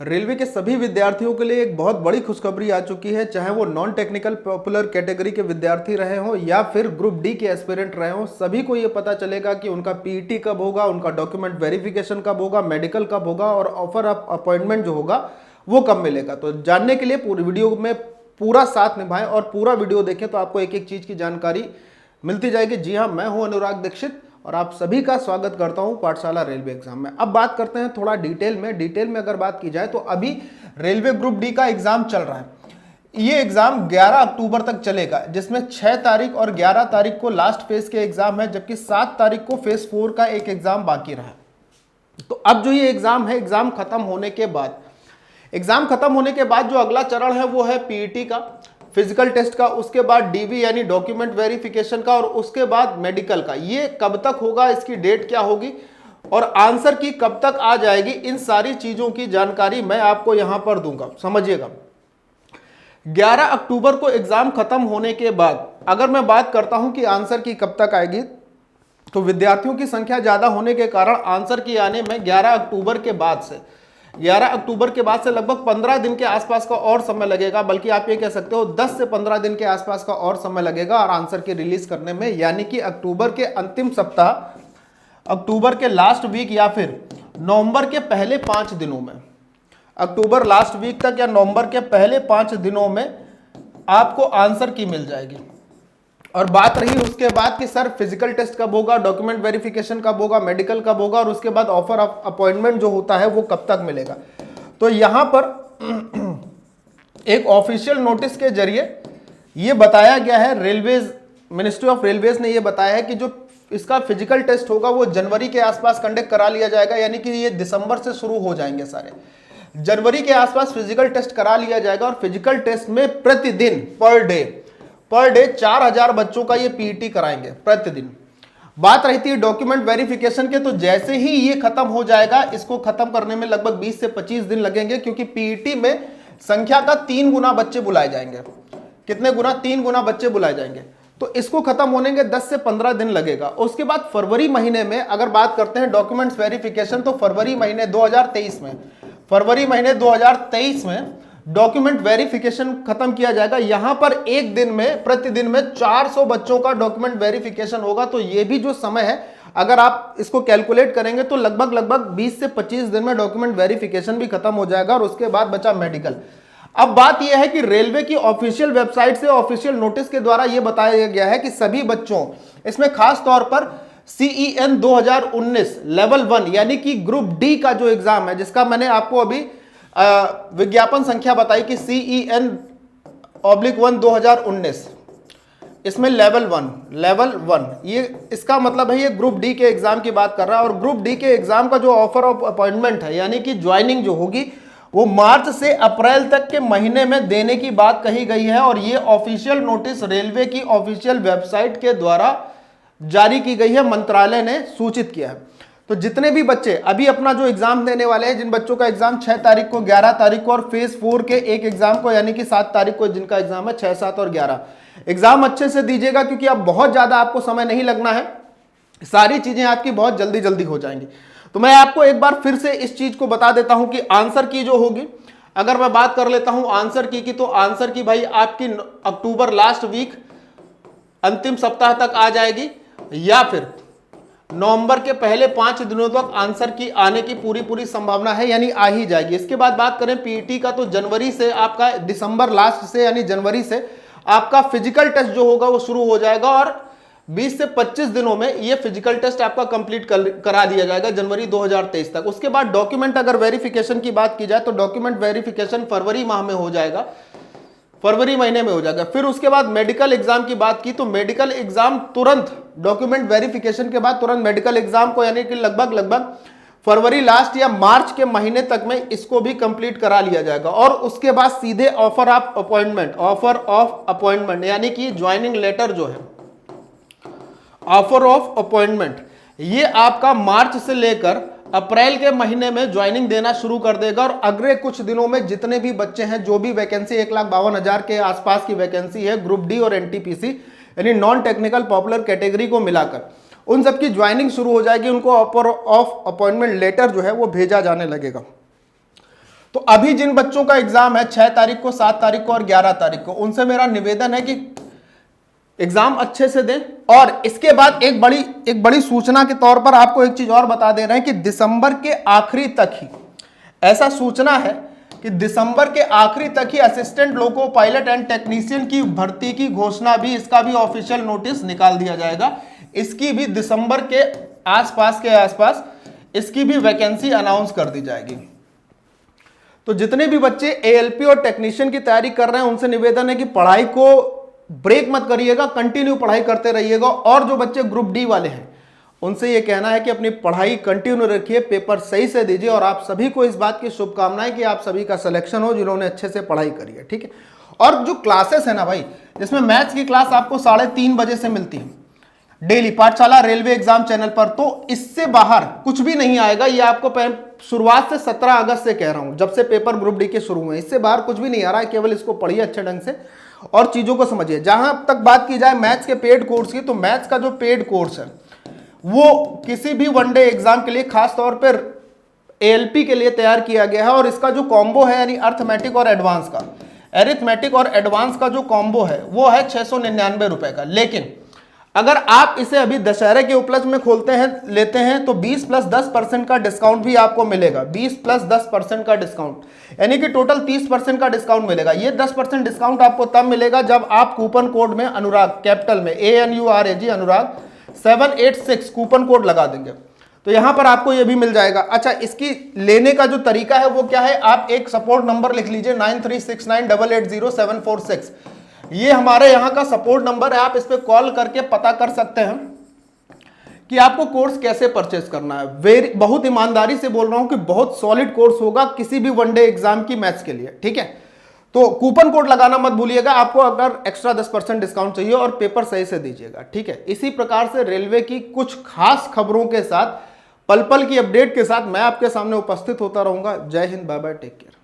Railway के सभी विद्यार्थियों के लिए एक बहुत बड़ी खुशखबरी आ चुकी है, चाहे वो नॉन टेक्निकल पॉपुलर कैटेगरी के विद्यार्थी रहे हों या फिर ग्रुप डी के एस्पिरेंट रहे हों। सभी को ये पता चलेगा कि उनका पीईटी कब होगा, उनका डॉक्यूमेंट वेरिफिकेशन कब होगा, मेडिकल कब होगा और ऑफर ऑफ अपॉइंटमेंट जो होगा वो कब मिलेगा। तो जानने के लिए पूरी वीडियो में पूरा साथ निभाएं और पूरा वीडियो देखें तो आपको एक एक चीज़ की जानकारी मिलती जाएगी। जी हाँ, मैं हूं अनुराग दीक्षित और आप सभी का स्वागत करता हूं पाठशाला रेलवे एग्जाम में। अब बात करते हैं थोड़ा डिटेल में अगर बात की जाए तो अभी रेलवे ग्रुप डी का एग्जाम चल रहा है। ये एग्जाम 11 अक्टूबर तक चलेगा, जिसमें 6 तारीख और 11 तारीख को लास्ट फेज के एग्जाम है, जबकि 7 तारीख को फेज 4 का एक एग्जाम बाकी रहा। तो अब जो ये एग्जाम है, एग्जाम खत्म होने के बाद जो अगला चरण है वो है पीईटी का, फिजिकल टेस्ट का, उसके बाद डीवी यानी डॉक्यूमेंट वेरिफिकेशन का और उसके बाद मेडिकल का। ये कब तक होगा, इसकी डेट क्या होगी और आंसर की कब तक आ जाएगी, इन सारी चीजों की जानकारी मैं आपको यहां पर दूंगा। समझिएगा, 11 अक्टूबर को एग्जाम खत्म होने के बाद अगर मैं बात करता हूं कि आंसर की कब तक आएगी, तो विद्यार्थियों की संख्या ज्यादा होने के कारण आंसर की आने में 11 अक्टूबर के बाद से लगभग 15 दिन के आसपास का और समय लगेगा, बल्कि आप ये कह सकते हो 10 से 15 दिन के आसपास का और समय लगेगा और आंसर की रिलीज करने में, यानी कि अक्टूबर के अंतिम सप्ताह, अक्टूबर के लास्ट वीक या फिर नवंबर के पहले 5 दिनों में, अक्टूबर लास्ट वीक तक या नवंबर के पहले 5 दिनों में आपको आंसर की मिल जाएगी। और बात रही उसके बाद कि सर फिजिकल टेस्ट कब होगा, डॉक्यूमेंट वेरिफिकेशन कब होगा, मेडिकल कब होगा और उसके बाद ऑफर ऑफ अपॉइंटमेंट जो होता है वो कब तक मिलेगा, तो यहां पर एक ऑफिशियल नोटिस के जरिए ये बताया गया है, रेलवेज मिनिस्ट्री ऑफ रेलवेज ने ये बताया है कि जो इसका फिजिकल टेस्ट होगा वो जनवरी के आसपास कंडक्ट करा लिया जाएगा, यानी कि ये दिसंबर से शुरू हो जाएंगे सारे। जनवरी के आसपास फिजिकल टेस्ट करा लिया जाएगा और फिजिकल टेस्ट में प्रतिदिन पर डे 4000 बच्चों का ये पीईटी कराएंगे प्रतिदिन। बात रहती है डॉक्यूमेंट वेरिफिकेशन के, तो जैसे ही ये खत्म हो जाएगा, इसको खत्म करने में लगभग 20 से 25 दिन लगेंगे, क्योंकि पीईटी में संख्या का 3 गुना बच्चे बुलाए जाएंगे। कितने गुना? 3 गुना बच्चे बुलाए जाएंगे। तो इसको खत्म होने के 10 से 15 दिन लगेगा। उसके बाद फरवरी महीने में अगर बात करते हैं डॉक्यूमेंट्स वेरिफिकेशन, तो फरवरी महीने 2023 में डॉक्यूमेंट वेरिफिकेशन खत्म किया जाएगा। यहां पर एक दिन में, प्रतिदिन में 400 बच्चों का डॉक्यूमेंट वेरिफिकेशन होगा। तो यह भी जो समय है, अगर आप इसको कैलकुलेट करेंगे तो लगभग 20 से 25 दिन में डॉक्यूमेंट वेरिफिकेशन भी खत्म हो जाएगा और उसके बाद बचा मेडिकल। अब बात यह है कि रेलवे की ऑफिशियल वेबसाइट से ऑफिशियल नोटिस के द्वारा यह बताया गया है कि सभी बच्चों, इसमें खास तौर पर CEN 2019 लेवल 1 यानी कि ग्रुप डी का जो एग्जाम है, जिसका मैंने आपको अभी विज्ञापन संख्या बताई कि CEN/1 2019, इसमें लेवल 1 ये इसका मतलब है ये ग्रुप डी के एग्जाम की बात कर रहा है। और ग्रुप डी के एग्जाम का जो ऑफर ऑफ अपॉइंटमेंट है, यानी कि ज्वाइनिंग जो होगी वो मार्च से अप्रैल तक के महीने में देने की बात कही गई है। और ये ऑफिशियल नोटिस रेलवे की ऑफिशियल वेबसाइट के द्वारा जारी की गई है, मंत्रालय ने सूचित किया है। तो जितने भी बच्चे अभी अपना जो एग्जाम देने वाले हैं, जिन बच्चों का एग्जाम 6 तारीख को, 11 तारीख को और फेज 4 के एक एग्जाम को यानी कि 7 तारीख को जिनका एग्जाम है, 6, 7 और 11, एग्जाम अच्छे से दीजिएगा, क्योंकि अब बहुत ज्यादा आपको समय नहीं लगना है, सारी चीजें आपकी बहुत जल्दी हो जाएंगी। तो मैं आपको एक बार फिर से इस चीज को बता देता हूं कि आंसर की जो होगी, अगर मैं बात कर लेता हूं आंसर की, तो आंसर की भाई आपकी अक्टूबर लास्ट वीक अंतिम सप्ताह तक आ जाएगी या फिर नवंबर के पहले 5 दिनों तक आंसर की आने की पूरी संभावना है, यानी आ ही जाएगी। इसके बाद बात करें पीईटी का, तो जनवरी से आपका, दिसंबर लास्ट से यानी जनवरी से आपका फिजिकल टेस्ट जो होगा वो शुरू हो जाएगा और 20 से 25 दिनों में ये फिजिकल टेस्ट आपका कंप्लीट करा दिया जाएगा जनवरी 2023 तक। उसके बाद डॉक्यूमेंट अगर वेरिफिकेशन की बात की जाए तो डॉक्यूमेंट वेरिफिकेशन फरवरी माह में हो जाएगा, फरवरी महीने में हो जाएगा। फिर उसके बाद मेडिकल एग्जाम की बात की तो मेडिकल एग्जाम तुरंत, डॉक्यूमेंट वेरिफिकेशन के बाद तुरंत मेडिकल एग्जाम को, यानी कि लगभग फरवरी लास्ट या मार्च के महीने तक में इसको भी कंप्लीट करा लिया जाएगा। और उसके बाद सीधे ऑफर ऑफ अपॉइंटमेंट यानी कि ज्वाइनिंग लेटर जो है, ऑफर ऑफ अपॉइंटमेंट, ये आपका मार्च से लेकर अप्रैल के महीने में ज्वाइनिंग देना शुरू कर देगा। और अगले कुछ दिनों में जितने भी बच्चे हैं, जो भी वैकेंसी 1,52,000 के आसपास की वैकेंसी है ग्रुप डी और एनटीपीसी यानी नॉन टेक्निकल पॉपुलर कैटेगरी को मिलाकर, उन सब की ज्वाइनिंग शुरू हो जाएगी, उनको ऑफर ऑफ अपॉइंटमेंट लेटर जो है वो भेजा जाने लगेगा। तो अभी जिन बच्चों का एग्जाम है 6 तारीख को, 7 तारीख को और 11 तारीख को, उनसे मेरा निवेदन है कि एग्जाम अच्छे से दें। और इसके बाद एक बड़ी सूचना के तौर पर आपको एक चीज और बता दे रहे हैं कि दिसंबर के आखिरी तक ही, ऐसा सूचना है कि दिसंबर के आखिरी तक ही assistant loco pilot and technician की भर्ती की घोषणा भी, इसका भी ऑफिशियल नोटिस निकाल दिया जाएगा। इसकी भी दिसंबर के आसपास इसकी भी वैकेंसी अनाउंस कर दी जाएगी। तो जितने भी बच्चे एएलपी और टेक्नीशियन की तैयारी कर रहे हैं उनसे निवेदन है कि पढ़ाई को ब्रेक मत करिएगा, कंटिन्यू पढ़ाई करते रहिएगा। और जो बच्चे ग्रुप डी वाले हैं उनसे ये कहना है कि अपनी पढ़ाई कंटिन्यू रखिए, पेपर सही से दीजिए। और आप सभी को इस बात की शुभकामनाएं कि आप सभी का सिलेक्शन हो जिन्होंने अच्छे से पढ़ाई करी है, ठीक है। और जो क्लासेस है ना भाई, जिसमें मैथ्स की क्लास आपको 3:30 बजे से मिलती है डेली, पाठशाला रेलवे एग्जाम चैनल पर, तो इससे बाहर कुछ भी नहीं आएगा। ये आपको शुरुआत से 17 अगस्त से कह रहा हूं, जब से पेपर ग्रुप डी के शुरू हुए, इससे बाहर कुछ भी नहीं आ रहा है। केवल इसको पढ़िए अच्छे ढंग से और चीजों को समझिए। जहां तक बात की जाए मैथ्स के पेड कोर्स की, तो मैथ्स का जो पेड कोर्स है वो किसी भी वनडे एग्जाम के लिए खास तौर पर एएलपी के लिए तैयार किया गया है। और इसका जो कॉम्बो है यानी अर्थमेटिक और एडवांस का, एरिथमेटिक और एडवांस का जो कॉम्बो है वो है 699 रुपए का। लेकिन अगर आप इसे अभी दशहरे के उपलक्ष्य में लेते हैं तो 20 + 10% का डिस्काउंट भी आपको मिलेगा। 20 + 10% का डिस्काउंट, यानी कि टोटल 30% का डिस्काउंट मिलेगा। ये 10% डिस्काउंट आपको तब मिलेगा जब आप कूपन कोड में अनुराग, कैपिटल में ANURAG अनुराग 786 कूपन कोड लगा देंगे, तो यहां पर आपको ये भी मिल जाएगा। अच्छा, इसकी लेने का जो तरीका है वो क्या है, आप एक सपोर्ट नंबर लिख लीजिए 9369880746। ये हमारे यहाँ का सपोर्ट नंबर है, आप इस पे कॉल करके पता कर सकते हैं कि आपको कोर्स कैसे परचेस करना है। बहुत ईमानदारी से बोल रहा हूं कि बहुत सॉलिड कोर्स होगा किसी भी वनडे एग्जाम की मैथ्स के लिए, ठीक है। तो कूपन कोड लगाना मत भूलिएगा, आपको अगर एक्स्ट्रा 10% डिस्काउंट चाहिए, और पेपर सही से दीजिएगा, ठीक है। इसी प्रकार से रेलवे की कुछ खास खबरों के साथ, पल पल की अपडेट के साथ मैं आपके सामने उपस्थित होता रहूंगा। Jai Hind, bye bye, take care.